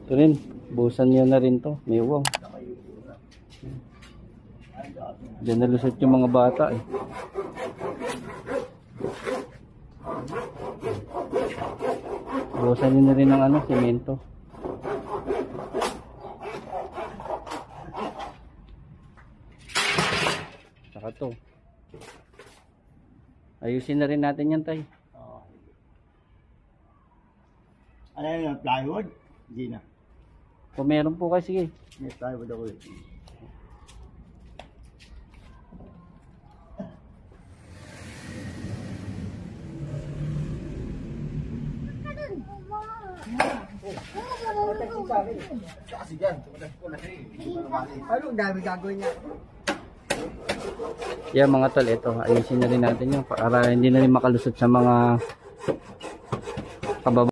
Ito rin, busan nyo na rin to. May uwang. Diyan nalusot yung mga bata eh. Busan nyo na rin ng ano, semento. Saka to. Ayusin na rin natin yan, tay. Ano yun, plywood? Hindi na. Kung meron po kayo, sige. May plywood ako eh. Kasi dyan, anong dami gagawin niya? Yan mga tol, ito. Ayusin na rin natin yun para hindi na rin makalusot sa mga kababa.